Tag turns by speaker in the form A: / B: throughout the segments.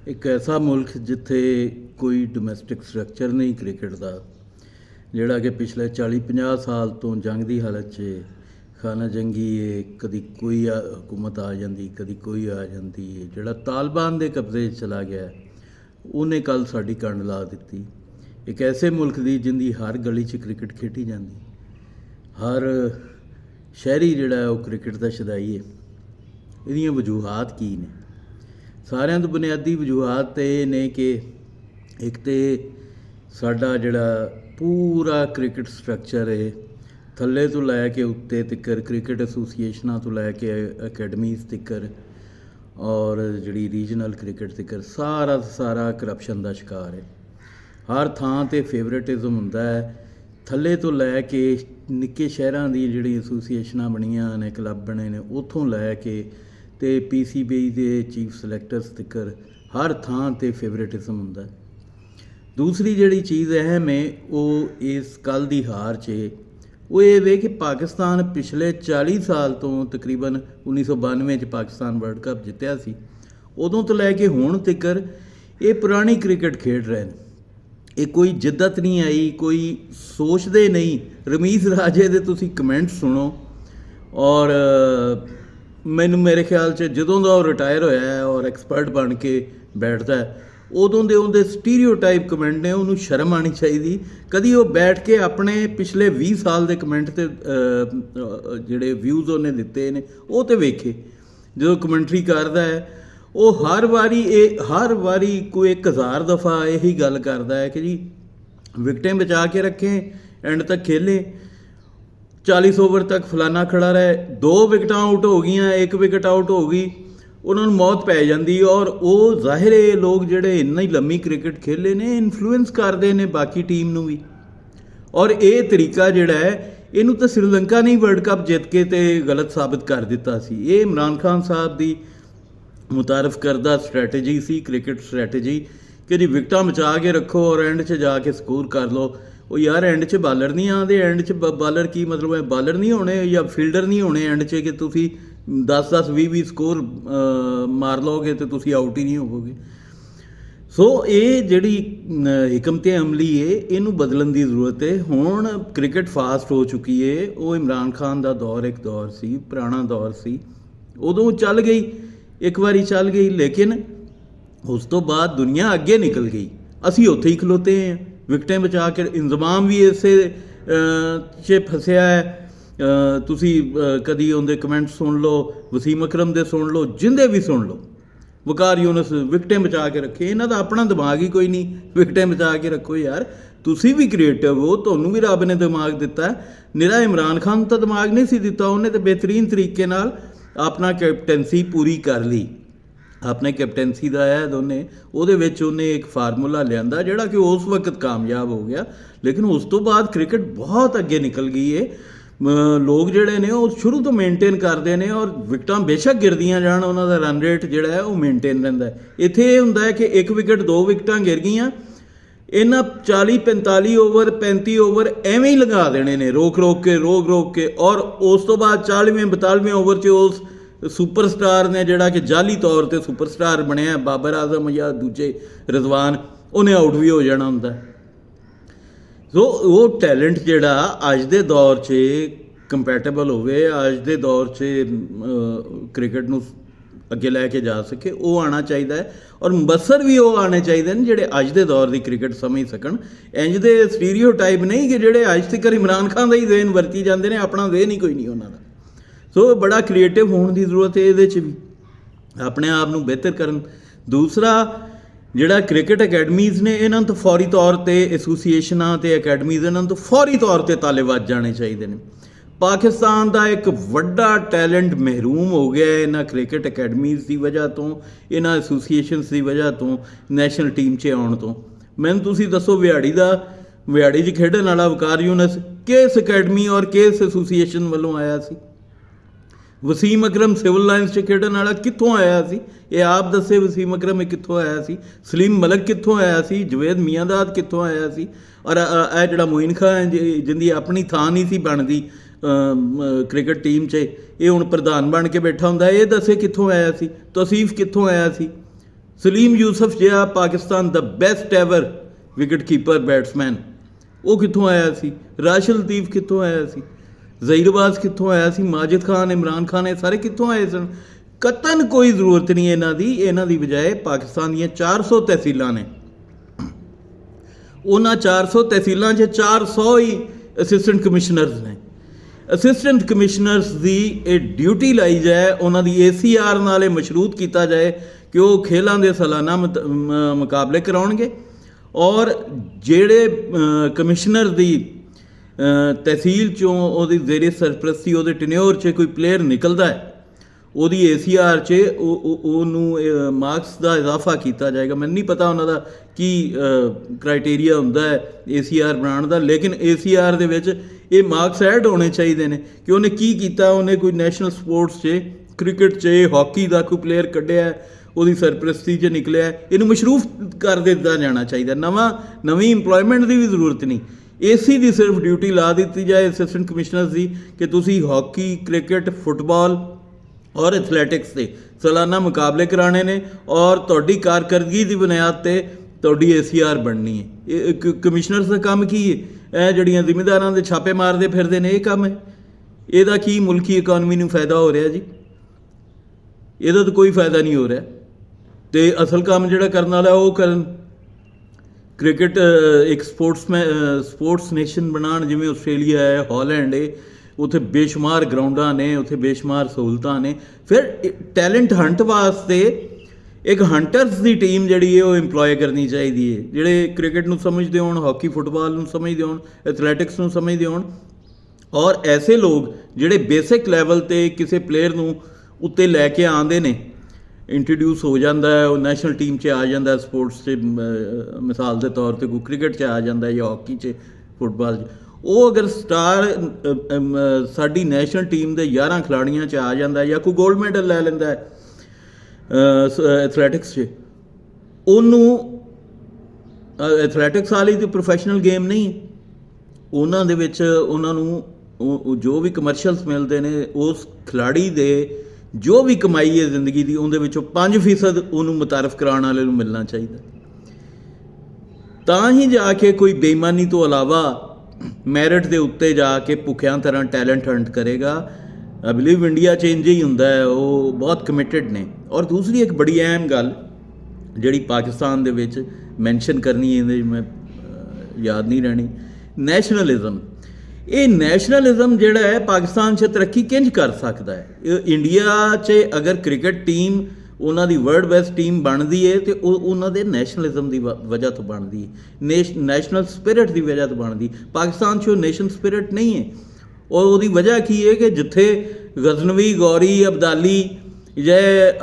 A: एक ऐसा मुल्क जिथे कोई डोमैसटिक स्ट्रक्चर नहीं क्रिकेट का, जोड़ा कि पिछले 40-50 साल तो जंग की हालत च खाना जंगी है। कभी कोई हुकूमत आ जाती, कभी कोई आ जाती है। जोड़ा तालिबान के कब्जे चला गया, उन्हें कल साड़ी कंड ला दी। एक ऐसे मुल्क की जिंदी हर गली च क्रिकेट खेडी जाती, हर शहरी जोड़ा वो क्रिकेट का शदाई है। ये वजूहात की ने? सारिਆਂ ਤੋਂ बुनियादी वजूहात तो ये ने कि एक तो साडा जिहड़ा पूरा क्रिकेट स्ट्रक्चर है, थल्ले तो लैके उत्ते तिकर क्रिकेट एसोसीएशनां तो लैके अकैडमीज़ तिकर और जिहड़ी रीजनल क्रिकेट तिकर सारा सारा करप्शन का शिकार है। हर थां ते फेवरेटिज़म हुंदा है। थल्ले तो लैके निक्के शहरां दी जिहड़ी एसोसीएशनां बणीਆਂ ने, क्लब बने ने, उत्थों लैके तो PCB के चीफ सिलैक्टर्स तक हर थां ते फेवरेटिज़म हुंदा। दूसरी जिहड़ी चीज़ अहम है वो इस कल की हार च वो ये वे कि पाकिस्तान पिछले 40 साल तो तकरीबन 1992 च पाकिस्तान वर्ल्ड कप जितया सी, उदों तो लैके हुण तक ये पुरानी क्रिकेट खेड रहे हैं। ये कोई जिद्दत नहीं आई, कोई सोचते नहीं। रमीज़ राजे दे तुसी कमेंट सुनो और मैनू मेरे ख्याल से जदों का वह रिटायर होया है और एक्सपर्ट बन के बैठता है, उदों के उनके स्टीरियोटाइप कमेंट ने, उन्होंने शर्म आनी चाहिए। कभी वो बैठ के अपने पिछले 20 साल के कमेंट से जोड़े व्यूज़ उन्हें दिते हैं वो तो वेखे। जो कमेंट्री करता है वो हर वारी कोई 1000 दफ़ा यही गल करता है कि जी विकटें बचा के रखें, एंड तक खेलें, 40 ओवर तक फलाना खड़ा रहे। 2 विकट आउट हो गई, 1 विकट आउट हो गई, उन्होंने मौत पै जाती। और वो जाहिर है लोग जोड़े इन्ना ही लम्मी क्रिकेट खेले ने इन्फ्लुएंस करते हैं बाकी टीम नूं भी। और ये तरीका जोड़ा है इनू तो श्रीलंका ने वर्ल्ड कप जित के तो गलत साबित कर दिता सी। ये इमरान खान साहब की मुतारफ करदा स्ट्रैटेजी सी, क्रिकेट स्ट्रैटेजी कि जी विकटां बचा के रखो और एंड च जाके स्कोर कर लो। वो यार एंड च बालर नहीं आते, एंड च बालर की मतलब है बालर नहीं होने या फील्डर नहीं होने एंड च कि तुसी 10-10 20-20 स्कोर मार लोगे तो तुसी आउट ही नहीं होवोगे। सो ये जिहड़ी हिकमत अमली है इनू बदलन की जरूरत है। हुण क्रिकेट फास्ट हो चुकी है। वो इमरान खान का दौर एक दौर सी, पुराना दौर सी, उदों चल गई, एक बारी चल गई, लेकिन उस तो बाद दुनिया अगे निकल गई, असी उत्थे ही खलोते हैं। विकटें बचा के इंतजाम भी इसे च फसिया है। तुसी कदी उनके कमेंट सुन लो, वसीम अकरम दे सुन लो, जिंदे भी सुन लो, वकार यूनस विकटें बचा के रखे। इन्हां दा अपना दिमाग ही कोई नहीं, विकटें बचा के रखो। यार तुसी भी क्रिएटिव हो, तुहानूं भी रब ने दिमाग दिता है। निरा इमरान खान तो दिमाग नहीं सी दिता, उन्हें तो बेहतरीन तरीके नाल अपना कैप्टनसी पूरी कर ली। अपने कैप्टनसी का है दोने उन्हें एक फार्मूला लिया जोड़ा कि उस वक्त कामयाब हो गया, लेकिन उस तो बाद क्रिकेट बहुत अगे निकल गई है। लोग जोड़े ने वो शुरू तो मेनटेन करते हैं और विकटां बेशक गिरदियाँ जान, उन्होंने रन रेट जोड़ा है वो मेनटेन रहिंदा है। इत्थे ये हुंदा है कि 1 विकट 2 विकटां गिर गईयां, इन्हां 40-45 ओवर 35 ओवर एवें ही लगा देने ने रोक रोक के और उस तो बाद 40वें-42वें ओवर च उस सुपरस्टार ने जोड़ा कि जाली तौर पर सुपरस्टार बनया बाबर आजम या दूजे रिजवान, उन्हें आउट भी हो जाना होंदा। सो वो टैलेंट जोड़ा अज के दौर च कंपैटेबल होवे, अज के दौर च क्रिकेट नूं अगे लैके जा सके, वो आना चाहिए है। और मुबसर भी वो आने चाहिए हैं जोड़े अज के दौर की क्रिकेट समझ सकन। इंज दे स्टीरियोटाइप नहीं कि जोड़े अज तक इमरान खान का ही देन वरती जाते हैं, अपना देन ही कोई नहीं उन्होंने। सो बड़ा क्रिएटिव होने की जरूरत है, ये भी अपने आप को बेहतर करन। दूसरा जिहड़ा क्रिकेट अकैडमीज़ ने इन्होंने तो फौरी तौर पर एसोसीएशनां ते अकैडमीज़ इन्होंने तो फौरी तौर पर ताले वज जाने चाहिए हैं। पाकिस्तान का एक वड्डा टैलेंट महरूम हो गया है इन्हां क्रिकेट अकैडमीज़ की वजह तो, इन्हां एसोसीएशनस की वजह तो, नैशनल टीम च आउण तो। मैनूं तुसीं दसो विहाड़ी च खेडण वाला वकार यूनस किस अकैडमी और किस एसोसीएशन वालों आया सी? वसीम अकरम सिविल लाइन्स च खेडण वाला कित्थों आया सी? ये आप दसे वसीम अकरम ये कित्थों आया सी? सलीम मलक कित्थों आया सी? जवेद मियांदाद कित्थों आया सी? और यह जिहड़ा मोइन खान जिंदी अपनी थां नहीं सी बनदी क्रिकेट टीम च, ये हुण प्रधान बन के बैठा हुंदा, ये दसे कित्थों आया सी? तौसीफ कित्थों आया सी? ਸਲੀਮ ਯੂਸਫ ਜਿਹਾ ਪਾਕਿਸਤਾਨ ਦਾ best ever wicket keeper batsman, ਉਹ ਕਿੱਥੋਂ ਆਇਆ ਸੀ? ਰਾਸ਼ਿਦ ਲਤੀਫ ਕਿੱਥੋਂ ਆਇਆ ਸੀ? ਜ਼ਹੀਰਬਾਜ਼ ਕਿੱਥੋਂ ਆਇਆ ਸੀ? ਮਾਜਿਦ ਖਾਨ, ਇਮਰਾਨ ਖਾਨ, ਇਹ ਸਾਰੇ ਕਿੱਥੋਂ ਆਏ ਸਨ? ਕਤਨ ਕੋਈ ਜ਼ਰੂਰਤ ਨਹੀਂ ਇਹਨਾਂ ਦੀ ਬਜਾਏ ਪਾਕਿਸਤਾਨ ਦੀਆਂ 400 ਤਹਿਸੀਲਾਂ ਨੇ। ਉਹਨਾਂ 400 ਤਹਿਸੀਲਾਂ 'ਚ 400 ਹੀ ਅਸਿਸਟੈਂਟ ਕਮਿਸ਼ਨਰਸ ਨੇ। ਅਸਿਸਟੈਂਟ ਕਮਿਸ਼ਨਰਸ ਦੀ ਇਹ ਡਿਊਟੀ ਲਾਈ ਜਾਏ, ਉਹਨਾਂ ਦੀ ACR ਨਾਲ ਇਹ ਮਸ਼ਰੂਤ ਕੀਤਾ ਜਾਏ ਕਿ ਉਹ ਖੇਲਾਂ ਦੇ ਸਾਲਾਨਾ ਮੁਕਾਬਲੇ ਕਰਾਉਣਗੇ, ਔਰ ਜਿਹੜੇ ਕਮਿਸ਼ਨਰ ਦੀ ਤਹਿਸੀਲ 'ਚੋਂ ਉਹਦੀ ਜ਼ੇਰੇ ਸਰਪ੍ਰਸਤੀ ਉਹਦੇ ਟੈਨਿਓਰ 'ਚ ਕੋਈ ਪਲੇਅਰ ਨਿਕਲਦਾ ਹੈ, ਉਹਦੀ ACR 'ਚ ਉਹਨੂੰ ਮਾਰਕਸ ਦਾ ਇਜ਼ਾਫਾ ਕੀਤਾ ਜਾਏਗਾ। ਮੈਨੂੰ ਨਹੀਂ ਪਤਾ ਉਹਨਾਂ ਦਾ ਕੀ ਕ੍ਰਾਈਟੇਰੀਆ ਹੁੰਦਾ ਹੈ ACR ਬਣਾਉਣ ਦਾ, ਲੇਕਿਨ ACR ਦੇ ਵਿੱਚ ਇਹ ਮਾਰਕਸ ਐਡ ਹੋਣੇ ਚਾਹੀਦੇ ਨੇ ਕਿ ਉਹਨੇ ਕੀ ਕੀਤਾ। ਉਹਨੇ ਕੋਈ ਨੈਸ਼ਨਲ ਸਪੋਰਟਸ 'ਚ, ਕ੍ਰਿਕਟ 'ਚ, ਹਾਕੀ ਦਾ ਕੋਈ ਪਲੇਅਰ ਕੱਢਿਆ, ਉਹਦੀ ਸਰਪ੍ਰਸਤੀ 'ਚ ਨਿਕਲਿਆ, ਇਹਨੂੰ ਮਸ਼ਰੂਫ ਕਰ ਦਿੱਤਾ ਜਾਣਾ ਚਾਹੀਦਾ। ਨਵੀਂ ਇੰਪਲੋਇਮੈਂਟ ਦੀ ਵੀ ਜ਼ਰੂਰਤ ਨਹੀਂ, AC ਦੀ ਸਿਰਫ ਡਿਊਟੀ ਲਾ ਦਿੱਤੀ ਜਾਏ ਅਸਿਸਟੈਂਟ ਕਮਿਸ਼ਨਰਸ ਦੀ ਕਿ ਤੁਸੀਂ ਹਾਕੀ, ਕ੍ਰਿਕਟ, ਫੁੱਟਬਾਲ ਔਰ ਐਥਲੈਟਿਕਸ ਦੇ ਸਾਲਾਨਾ ਮੁਕਾਬਲੇ ਕਰਾਉਣੇ ਨੇ, ਔਰ ਤੁਹਾਡੀ ਕਾਰਕਰਦਗੀ ਦੀ ਬੁਨਿਆਦ 'ਤੇ ਤੁਹਾਡੀ ACR ਬਣਨੀ ਹੈ। ਇਹ ਕਮਿਸ਼ਨਰਸ ਦਾ ਕੰਮ ਕੀ ਹੈ? ਇਹ ਜਿਹੜੀਆਂ ਜ਼ਿਮੀਂਦਾਰਾਂ ਦੇ ਛਾਪੇ ਮਾਰਦੇ ਫਿਰਦੇ ਨੇ, ਇਹ ਕੰਮ ਹੈ? ਇਹਦਾ ਕੀ ਮੁਲਕੀ ਇਕਾਨਮੀ ਨੂੰ ਫਾਇਦਾ ਹੋ ਰਿਹਾ ਜੀ? ਇਹਦਾ ਤਾਂ ਕੋਈ ਫਾਇਦਾ ਨਹੀਂ ਹੋ ਰਿਹਾ। ਅਤੇ ਅਸਲ ਕੰਮ ਜਿਹੜਾ ਕਰਨ ਵਾਲਾ ਉਹ ਕਰਨ। ਕ੍ਰਿਕਟ ਇੱਕ ਸਪੋਰਟਸ ਨੇਸ਼ਨ ਬਣਾਉਣ, ਜਿਵੇਂ ਆਸਟ੍ਰੇਲੀਆ ਹੈ, ਹਾਲੈਂਡ ਹੈ, ਉੱਥੇ ਬੇਸ਼ੁਮਾਰ ਗਰਾਊਂਡਾਂ ਨੇ, ਉੱਥੇ ਬੇਸ਼ੁਮਾਰ ਸਹੂਲਤਾਂ ਨੇ। ਫਿਰ ਟੈਲੈਂਟ ਹੰਟ ਵਾਸਤੇ ਇੱਕ ਹੰਟਰਸ ਦੀ ਟੀਮ ਜਿਹੜੀ ਹੈ ਉਹ ਇੰਪਲੋਏ ਕਰਨੀ ਚਾਹੀਦੀ ਹੈ, ਜਿਹੜੇ ਕ੍ਰਿਕਟ ਨੂੰ ਸਮਝਦੇ ਹੋਣ, ਹਾਕੀ ਫੁੱਟਬਾਲ ਨੂੰ ਸਮਝਦੇ ਹੋਣ, ਐਥਲੈਟਿਕਸ ਨੂੰ ਸਮਝਦੇ ਹੋਣ, ਔਰ ਐਸੇ ਲੋਕ ਜਿਹੜੇ ਬੇਸਿਕ ਲੈਵਲ 'ਤੇ ਕਿਸੇ ਪਲੇਅਰ ਨੂੰ ਉੱਤੇ ਲੈ ਕੇ ਆਉਂਦੇ ਨੇ, ਇੰਟਰੋਡਿਊਸ ਹੋ ਜਾਂਦਾ ਹੈ, ਉਹ ਨੈਸ਼ਨਲ ਟੀਮ 'ਚ ਆ ਜਾਂਦਾ, ਸਪੋਰਟਸ 'ਚ ਮਿਸਾਲ ਦੇ ਤੌਰ 'ਤੇ ਕੋਈ ਕ੍ਰਿਕਟ 'ਚ ਆ ਜਾਂਦਾ ਜਾਂ ਹਾਕੀ 'ਚ, ਫੁੱਟਬਾਲ 'ਚ। ਉਹ ਅਗਰ ਸਟਾਰ ਸਾਡੀ ਨੈਸ਼ਨਲ ਟੀਮ ਦੇ 11 ਖਿਲਾੜੀਆਂ 'ਚ ਆ ਜਾਂਦਾ ਜਾਂ ਕੋਈ ਗੋਲਡ ਮੈਡਲ ਲੈ ਲੈਂਦਾ ਹੈ ਐਥਲੈਟਿਕਸ 'ਚ, ਉਹਨੂੰ ਐਥਲੈਟਿਕਸ ਵਾਲੀ ਤਾਂ ਪ੍ਰੋਫੈਸ਼ਨਲ ਗੇਮ ਨਹੀਂ, ਉਹਨਾਂ ਦੇ ਵਿੱਚ ਉਹਨਾਂ ਨੂੰ ਜੋ ਵੀ ਕਮਰਸ਼ੀਅਲਸ ਮਿਲਦੇ ਨੇ, ਉਸ ਖਿਲਾੜੀ ਦੇ ਜੋ ਵੀ ਕਮਾਈ ਹੈ ਜ਼ਿੰਦਗੀ ਦੀ, ਉਹਦੇ ਵਿੱਚੋਂ 5% ਉਹਨੂੰ ਮੁਤਾਰਫ ਕਰਾਉਣ ਵਾਲੇ ਨੂੰ ਮਿਲਣਾ ਚਾਹੀਦਾ। ਤਾਂ ਹੀ ਜਾ ਕੇ ਕੋਈ ਬੇਈਮਾਨੀ ਤੋਂ ਇਲਾਵਾ ਮੈਰਿਟ ਦੇ ਉੱਤੇ ਜਾ ਕੇ ਭੁੱਖਿਆਂ ਤਰ੍ਹਾਂ ਟੈਲੈਂਟ ਹੰਟ ਕਰੇਗਾ। ਆਈ ਬਿਲੀਵ ਇੰਡੀਆ 'ਚ ਇੰਝ ਹੀ ਹੁੰਦਾ ਹੈ, ਉਹ ਬਹੁਤ ਕਮਿਟਡ ਨੇ। ਔਰ ਦੂਸਰੀ ਇੱਕ ਬੜੀ ਅਹਿਮ ਗੱਲ ਜਿਹੜੀ ਪਾਕਿਸਤਾਨ ਦੇ ਵਿੱਚ ਮੈਂਸ਼ਨ ਕਰਨੀ, ਇਹਦੇ ਮੈਂ ਯਾਦ ਨਹੀਂ ਰਹਿਣੀ, ਨੈਸ਼ਨਲਿਜ਼ਮ। ਇਹ ਨੈਸ਼ਨਲਿਜ਼ਮ ਜਿਹੜਾ ਹੈ ਪਾਕਿਸਤਾਨ 'ਚ ਤਰੱਕੀ ਕਿੰਝ ਕਰ ਸਕਦਾ ਹੈ? ਇੰਡੀਆ 'ਚ ਅਗਰ ਕ੍ਰਿਕਟ ਟੀਮ ਉਹਨਾਂ ਦੀ ਵਰਲਡ ਬੈਸਟ ਟੀਮ ਬਣਦੀ ਹੈ, ਅਤੇ ਉਹ ਉਹਨਾਂ ਦੇ ਨੈਸ਼ਨਲਿਜ਼ਮ ਦੀ ਵਜ੍ਹਾ ਤੋਂ ਬਣਦੀ ਹੈ, ਨੈਸ਼ਨਲ ਸਪਿਰਿਟ ਦੀ ਵਜ੍ਹਾ ਤੋਂ ਬਣਦੀ। ਪਾਕਿਸਤਾਨ 'ਚ ਉਹ ਨੇਸ਼ਨ ਸਪਿਰਿਟ ਨਹੀਂ ਹੈ। ਔਰ ਉਹਦੀ ਵਜ੍ਹਾ ਕੀ ਹੈ ਕਿ ਜਿੱਥੇ ਗਜ਼ਨਵੀ, ਗੌਰੀ, ਅਬਦਾਲੀ ਜਾਂ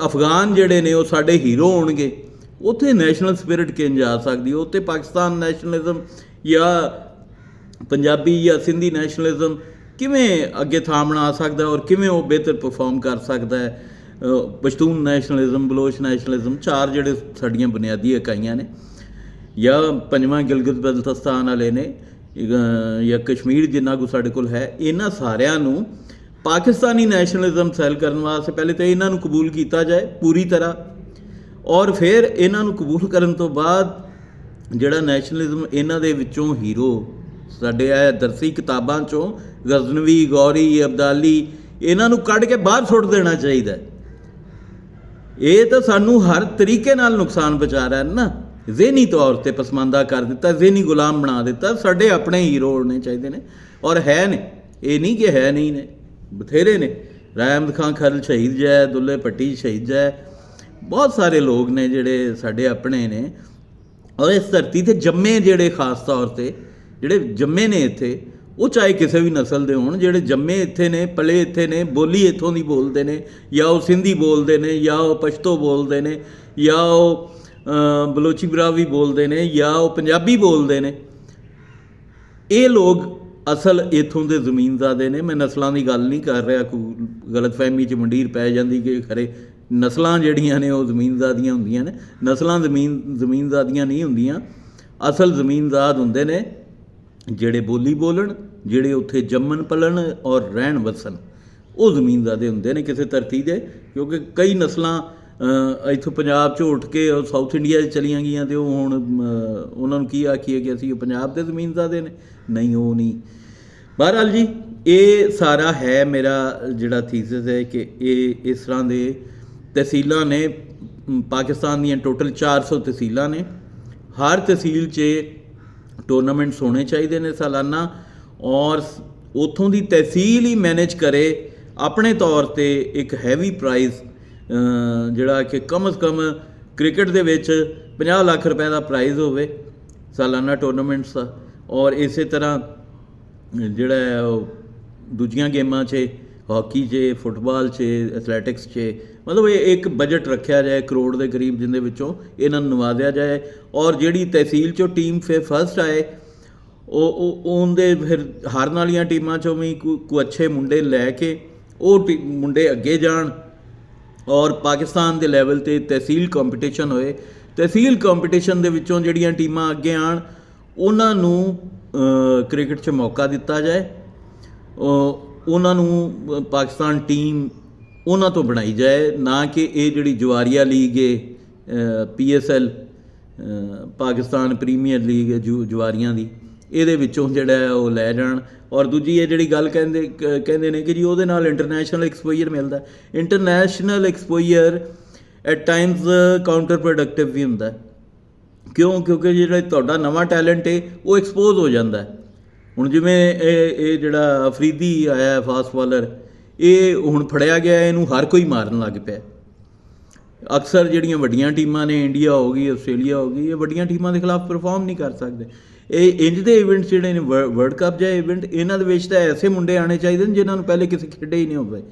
A: ਅਫਗਾਨ ਜਿਹੜੇ ਨੇ ਉਹ ਸਾਡੇ ਹੀਰੋ ਹੋਣਗੇ, ਉੱਥੇ ਨੈਸ਼ਨਲ ਸਪਿਰਿਟ ਕਿੰਝ ਆ ਸਕਦੀ? ਉੱਥੇ ਪਾਕਿਸਤਾਨ ਨੈਸ਼ਨਲਿਜ਼ਮ ਜਾਂ ਪੰਜਾਬੀ ਜਾਂ ਸਿੰਧੀ ਨੈਸ਼ਨਲਿਜ਼ਮ ਕਿਵੇਂ ਅੱਗੇ ਥਾਂ ਬਣਾ ਸਕਦਾ, ਔਰ ਕਿਵੇਂ ਉਹ ਬਿਹਤਰ ਪਰਫੋਰਮ ਕਰ ਸਕਦਾ ਹੈ? ਪਸ਼ਤੂਨ ਨੈਸ਼ਨਲਿਜ਼ਮ, ਬਲੋਚ ਨੈਸ਼ਨਲਿਜ਼ਮ, 4 ਜਿਹੜੇ ਸਾਡੀਆਂ ਬੁਨਿਆਦੀ ਇਕਾਈਆਂ ਨੇ, ਜਾਂ 5ਵਾਂ ਗਿਲਗਿਤ ਬਲਤਿਸਤਾਨ ਵਾਲੇ ਨੇ, ਜਾਂ ਕਸ਼ਮੀਰ ਜਿੰਨਾ ਕੁ ਸਾਡੇ ਕੋਲ ਹੈ, ਇਹਨਾਂ ਸਾਰਿਆਂ ਨੂੰ ਪਾਕਿਸਤਾਨੀ ਨੈਸ਼ਨਲਿਜ਼ਮ ਸੈੱਲ ਕਰਨ ਵਾਸਤੇ ਪਹਿਲੇ ਤਾਂ ਇਹਨਾਂ ਨੂੰ ਕਬੂਲ ਕੀਤਾ ਜਾਏ ਪੂਰੀ ਤਰ੍ਹਾਂ, ਔਰ ਫਿਰ ਇਹਨਾਂ ਨੂੰ ਕਬੂਲ ਕਰਨ ਤੋਂ ਬਾਅਦ ਜਿਹੜਾ ਨੈਸ਼ਨਲਿਜ਼ਮ ਇਹਨਾਂ ਦੇ ਵਿੱਚੋਂ ਹੀਰੋ ਸਾਡੇ ਇਹ ਦਰਸੀ ਕਿਤਾਬਾਂ 'ਚੋਂ ਗਜ਼ਨਵੀ, ਗੌਰੀ, ਅਬਦਾਲੀ, ਇਹਨਾਂ ਨੂੰ ਕੱਢ ਕੇ ਬਾਹਰ ਸੁੱਟ ਦੇਣਾ ਚਾਹੀਦਾ। ਇਹ ਤਾਂ ਸਾਨੂੰ ਹਰ ਤਰੀਕੇ ਨਾਲ ਨੁਕਸਾਨ ਪਹੁੰਚਾ ਰਿਹਾ ਨਾ, ਜ਼ਹਿਨੀ ਤੌਰ 'ਤੇ ਪਸਮਾਨਦਾ ਕਰ ਦਿੱਤਾ, ਜ਼ਹਿਨੀ ਗੁਲਾਮ ਬਣਾ ਦਿੱਤਾ। ਸਾਡੇ ਆਪਣੇ ਹੀਰੋ ਹੋਣੇ ਚਾਹੀਦੇ ਨੇ, ਔਰ ਹੈ ਨੇ, ਇਹ ਨਹੀਂ ਕਿ ਹੈ ਨਹੀਂ ਨੇ, ਬਥੇਰੇ ਨੇ। ਰਾਏ ਖਾਨ ਖਰਲ ਸ਼ਹੀਦ ਜੈ, ਦੁੱਲੇ ਭੱਟੀ ਸ਼ਹੀਦ ਜੈ, ਬਹੁਤ ਸਾਰੇ ਲੋਕ ਨੇ ਜਿਹੜੇ ਸਾਡੇ ਆਪਣੇ ਨੇ। ਔਰ ਇਸ ਧਰਤੀ 'ਤੇ ਜੰਮੇ ਜਿਹੜੇ ਖਾਸ ਤੌਰ 'ਤੇ ਜਿਹੜੇ ਜੰਮੇ ਨੇ ਇੱਥੇ, ਉਹ ਚਾਹੇ ਕਿਸੇ ਵੀ ਨਸਲ ਦੇ ਹੋਣ, ਜਿਹੜੇ ਜੰਮੇ ਇੱਥੇ ਨੇ, ਪਲੇ ਇੱਥੇ ਨੇ, ਬੋਲੀ ਇੱਥੋਂ ਦੀ ਬੋਲਦੇ ਨੇ, ਜਾਂ ਉਹ ਸਿੰਧੀ ਬੋਲਦੇ ਨੇ, ਜਾਂ ਉਹ ਪਸ਼ਤੋ ਬੋਲਦੇ ਨੇ, ਜਾਂ ਉਹ ਬਲੋਚੀ ਬਰਾਵੀ ਬੋਲਦੇ ਨੇ, ਜਾਂ ਉਹ ਪੰਜਾਬੀ ਬੋਲਦੇ ਨੇ, ਇਹ ਲੋਕ ਅਸਲ ਇੱਥੋਂ ਦੇ ਜ਼ਮੀਨਜ਼ਾਦੇ ਨੇ। ਮੈਂ ਨਸਲਾਂ ਦੀ ਗੱਲ ਨਹੀਂ ਕਰ ਰਿਹਾ, ਕੋਈ ਗਲਤਫਹਿਮੀ 'ਚ ਮੰਡੀਰ ਪੈ ਜਾਂਦੀ ਕਿ ਖਰੇ ਨਸਲਾਂ ਜਿਹੜੀਆਂ ਨੇ ਉਹ ਜ਼ਮੀਨਜ਼ਾਦੀਆਂ ਹੁੰਦੀਆਂ ਨੇ। ਨਸਲਾਂ ਜ਼ਮੀਨਜ਼ਾਦੀਆਂ ਨਹੀਂ ਹੁੰਦੀਆਂ। ਅਸਲ ਜ਼ਮੀਨਜ਼ਾਦ ਹੁੰਦੇ ਨੇ ਜਿਹੜੇ ਬੋਲੀ ਬੋਲਣ, ਜਿਹੜੇ ਉੱਥੇ ਜੰਮਣ ਪਲਣ ਔਰ ਰਹਿਣ ਵਸਣ, ਉਹ ਜ਼ਮੀਨਜ਼ਾਦੇ ਹੁੰਦੇ ਨੇ ਕਿਸੇ ਧਰਤੀ ਦੇ। ਕਿਉਂਕਿ ਕਈ ਨਸਲਾਂ ਇੱਥੋਂ ਪੰਜਾਬ 'ਚੋਂ ਉੱਠ ਕੇ ਉਹ ਸਾਊਥ ਇੰਡੀਆ 'ਚ ਚਲੀਆਂ ਗਈਆਂ ਅਤੇ ਉਹ ਹੁਣ ਉਹਨਾਂ ਨੂੰ ਕੀ ਆਖੀਏ ਕਿ ਅਸੀਂ ਪੰਜਾਬ ਦੇ ਜ਼ਮੀਨਜ਼ਾਦੇ ਨੇ? ਨਹੀਂ, ਉਹ ਨਹੀਂ। ਬਹਰਹਾਲ ਜੀ, ਇਹ ਸਾਰਾ ਹੈ ਮੇਰਾ ਜਿਹੜਾ ਥੀਸਿਸ ਹੈ ਕਿ ਇਹ ਇਸ ਤਰ੍ਹਾਂ ਦੇ ਤਹਿਸੀਲਾਂ ਨੇ। ਪਾਕਿਸਤਾਨ ਦੀਆਂ ਟੋਟਲ 400 ਤਹਿਸੀਲਾਂ ਨੇ। ਹਰ ਤਹਿਸੀਲ 'ਚ ਟੂਰਨਾਮੈਂਟਸ ਹੋਣੇ ਚਾਹੀਦੇ ਨੇ ਸਾਲਾਨਾ, ਔਰ ਉੱਥੋਂ ਦੀ ਤਹਿਸੀਲ ਹੀ ਮੈਨੇਜ ਕਰੇ ਆਪਣੇ ਤੌਰ 'ਤੇ ਇੱਕ ਹੈਵੀ ਪ੍ਰਾਈਜ਼, ਜਿਹੜਾ ਕਿ ਕਮ ਸੇ ਕਮ ਕ੍ਰਿਕਟ ਦੇ ਵਿੱਚ 50 ਲੱਖ ਰੁਪਏ ਦਾ ਪ੍ਰਾਈਜ਼ ਹੋਵੇ ਸਾਲਾਨਾ ਟੂਰਨਾਮੈਂਟਸ ਦਾ। ਔਰ ਇਸੇ ਤਰ੍ਹਾਂ ਜਿਹੜਾ ਹੈ ਉਹ ਦੂਜੀਆਂ ਗੇਮਾਂ 'ਚ, ਹਾਕੀ 'ਚ, ਫੁੱਟਬਾਲ 'ਚ, ਐਥਲੈਟਿਕਸ 'ਚ, ਮਤਲਬ ਇਹ ਇੱਕ ਬਜਟ ਰੱਖਿਆ ਜਾਏ ਕਰੋੜ ਦੇ ਕਰੀਬ, ਜਿਹਦੇ ਵਿੱਚੋਂ ਇਹਨਾਂ ਨੂੰ ਨਵਾਜ਼ਿਆ ਜਾਏ। ਔਰ ਜਿਹੜੀ ਤਹਿਸੀਲ 'ਚੋਂ ਟੀਮ ਫਿਰ ਫਸਟ ਆਏ, ਉਹ ਉਹਦੇ ਫਿਰ ਹਾਰਨ ਵਾਲੀਆਂ ਟੀਮਾਂ 'ਚੋਂ ਵੀ ਕੋਈ ਅੱਛੇ ਮੁੰਡੇ ਲੈ ਕੇ ਉਹ ਮੁੰਡੇ ਅੱਗੇ ਜਾਣ, ਔਰ ਪਾਕਿਸਤਾਨ ਦੇ ਲੈਵਲ 'ਤੇ ਤਹਿਸੀਲ ਕੰਪੀਟੀਸ਼ਨ ਹੋਏ। ਤਹਿਸੀਲ ਕੰਪੀਟੀਸ਼ਨ ਦੇ ਵਿੱਚੋਂ ਜਿਹੜੀਆਂ ਟੀਮਾਂ ਅੱਗੇ ਆਉਣ, ਉਹਨਾਂ ਨੂੰ ਕ੍ਰਿਕਟ 'ਚ ਮੌਕਾ ਦਿੱਤਾ ਜਾਏ। ਉਹਨਾਂ ਨੂੰ ਪਾਕਿਸਤਾਨ ਟੀਮ ਉਹਨਾਂ ਤੋਂ ਬਣਾਈ ਜਾਏ, ਨਾ ਕਿ ਇਹ ਜਿਹੜੀ ਜਵਾਰੀਆ ਲੀਗ ਹੈ, PSL ਪਾਕਿਸਤਾਨ ਪ੍ਰੀਮੀਅਰ ਲੀਗ ਹੈ ਜਵਾਰੀਆਂ ਦੀ, ਇਹਦੇ ਵਿੱਚੋਂ ਜਿਹੜਾ ਉਹ ਲੈ ਜਾਣ। ਔਰ ਦੂਜੀ ਇਹ ਜਿਹੜੀ ਗੱਲ ਕਹਿੰਦੇ ਨੇ ਕਿ ਜੀ ਉਹਦੇ ਨਾਲ ਇੰਟਰਨੈਸ਼ਨਲ ਐਕਸਪੋਜ਼ਰ ਮਿਲਦਾ। International exposure at times counter productive ਵੀ ਹੁੰਦਾ। ਕਿਉਂਕਿ ਜਿਹੜਾ ਤੁਹਾਡਾ ਨਵਾਂ ਟੈਲੈਂਟ ਹੈ ਉਹ ਐਕਸਪੋਜ਼ ਹੋ ਜਾਂਦਾ। ਹੁਣ ਜਿਵੇਂ ਇਹ ਜਿਹੜਾ ਅਫਰੀਦੀ ਆਇਆ ਫਾਸਟ ਬਾਲਰ, ਇਹ ਹੁਣ ਫੜਿਆ ਗਿਆ, ਇਹਨੂੰ ਹਰ ਕੋਈ ਮਾਰਨ ਲੱਗ ਪਿਆ। ਅਕਸਰ ਜਿਹੜੀਆਂ ਵੱਡੀਆਂ ਟੀਮਾਂ ਨੇ, ਇੰਡੀਆ ਹੋ ਗਈ, ਆਸਟ੍ਰੇਲੀਆ ਹੋ ਗਈ, ਇਹ ਵੱਡੀਆਂ ਟੀਮਾਂ ਦੇ ਖਿਲਾਫ ਪਰਫਾਰਮ ਨਹੀਂ ਕਰ ਸਕਦੇ। ਇਹ ਇੰਜ ਦੇ ਇਵੈਂਟਸ ਜਿਹੜੇ ਨੇ, ਵਰਲਡ ਕੱਪ ਜਾਂ ਇਵੈਂਟ, ਇਹਨਾਂ ਦੇ ਵਿੱਚ ਤਾਂ ਐਸੇ ਮੁੰਡੇ ਆਉਣੇ ਚਾਹੀਦੇ ਨੇ ਜਿਨ੍ਹਾਂ ਨੂੰ ਪਹਿਲੇ ਕਿਸੇ ਖੇਡੇ ਹੀ ਨਹੀਂ ਹੋਵੇ,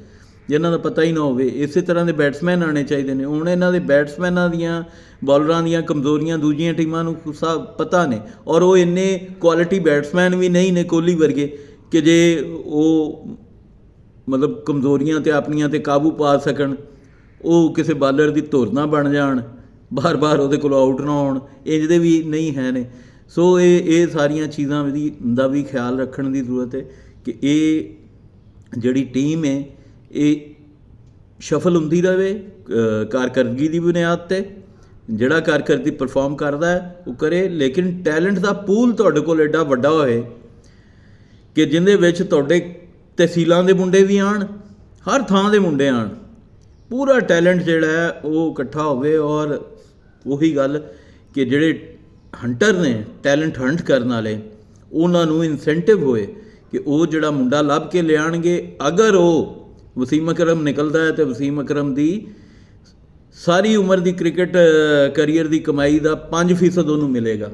A: ਜਿਨ੍ਹਾਂ ਦਾ ਪਤਾ ਹੀ ਨਾ ਹੋਵੇ। ਇਸੇ ਤਰ੍ਹਾਂ ਦੇ ਬੈਟਸਮੈਨ ਆਉਣੇ ਚਾਹੀਦੇ ਨੇ। ਹੁਣ ਇਹਨਾਂ ਦੇ ਬੈਟਸਮੈਨਾਂ ਦੀਆਂ, ਬੋਲਰਾਂ ਦੀਆਂ ਕਮਜ਼ੋਰੀਆਂ ਦੂਜੀਆਂ ਟੀਮਾਂ ਨੂੰ ਸਭ ਪਤਾ ਨੇ, ਔਰ ਉਹ ਇੰਨੇ ਕੁਆਲਿਟੀ ਬੈਟਸਮੈਨ ਵੀ ਨਹੀਂ ਨੇ ਕੋਹਲੀ ਵਰਗੇ ਕਿ ਜੇ ਉਹ ਮਤਲਬ ਕਮਜ਼ੋਰੀਆਂ 'ਤੇ ਆਪਣੀਆਂ 'ਤੇ ਕਾਬੂ ਪਾ ਸਕਣ, ਉਹ ਕਿਸੇ ਬਾਲਰ ਦੀ ਧੁਰ ਨਾ ਬਣ ਜਾਣ, ਬਾਰ-ਬਾਰ ਉਹਦੇ ਕੋਲ ਆਊਟ ਨਾ ਹੋਣ, ਇੰਜ ਦੇ ਵੀ ਨਹੀਂ ਹੈ ਨੇ। ਸੋ ਇਹ ਸਾਰੀਆਂ ਚੀਜ਼ਾਂ ਦਾ ਵੀ ਖਿਆਲ ਰੱਖਣ ਦੀ ਜ਼ਰੂਰਤ ਹੈ ਕਿ ਇਹ ਜਿਹੜੀ ਟੀਮ ਹੈ ਇਹ ਸ਼ਫਲ ਹੁੰਦੀ ਰਹੇ ਕਾਰਕਰਦਗੀ ਦੀ ਬੁਨਿਆਦ 'ਤੇ। ਜਿਹੜਾ ਕਾਰਕਰਦਗੀ ਪਰਫਾਰਮ ਕਰਦਾ ਹੈ ਉਹ ਕਰੇ, ਲੇਕਿਨ ਟੈਲੈਂਟ ਦਾ ਪੂਲ ਤੁਹਾਡੇ ਕੋਲ ਐਡਾ ਵੱਡਾ ਹੋਏ ਕਿ ਜਿਹਦੇ ਵਿੱਚ ਤੁਹਾਡੇ ਤਹਿਸੀਲਾਂ ਦੇ ਮੁੰਡੇ ਵੀ ਆਉਣ, ਹਰ ਥਾਂ ਦੇ ਮੁੰਡੇ ਆਉਣ, ਪੂਰਾ ਟੈਲੈਂਟ ਜਿਹੜਾ ਹੈ ਉਹ ਇਕੱਠਾ ਹੋਵੇ। ਔਰ ਉਹੀ ਗੱਲ ਕਿ ਜਿਹੜੇ ਹੰਟਰ ਨੇ, ਟੈਲੈਂਟ ਹੰਟ ਕਰਨ ਵਾਲੇ, ਉਹਨਾਂ ਨੂੰ ਇਨਸੈਂਟਿਵ ਹੋਏ ਕਿ ਉਹ ਜਿਹੜਾ ਮੁੰਡਾ ਲੱਭ ਕੇ ਲਿਆਉਣਗੇ। ਅਗਰ ਉਹ ਵਸੀਮ ਅਕਰਮ ਨਿਕਲਦਾ ਹੈ ਤਾਂ ਵਸੀਮ ਅਕਰਮ ਦੀ ਸਾਰੀ ਉਮਰ ਦੀ ਕ੍ਰਿਕਟ ਕਰੀਅਰ ਦੀ ਕਮਾਈ ਦਾ 5% ਉਹਨੂੰ ਮਿਲੇਗਾ।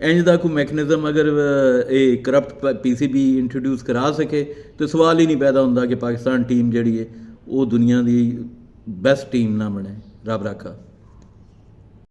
A: ਇੰਜ ਦਾ ਕੋਈ ਮੈਕਨਿਜ਼ਮ ਅਗਰ ਇਹ ਕਰਪਟ PCB ਇੰਟਰੋਡਿਊਸ ਕਰਾ ਸਕੇ ਤਾਂ ਸਵਾਲ ਹੀ ਨਹੀਂ ਪੈਦਾ ਹੁੰਦਾ ਕਿ ਪਾਕਿਸਤਾਨ ਟੀਮ ਜਿਹੜੀ ਹੈ ਉਹ ਦੁਨੀਆ ਦੀ ਬੈਸਟ ਟੀਮ ਨਾ ਬਣੇ। ਰੱਬ ਰਾਖਾ।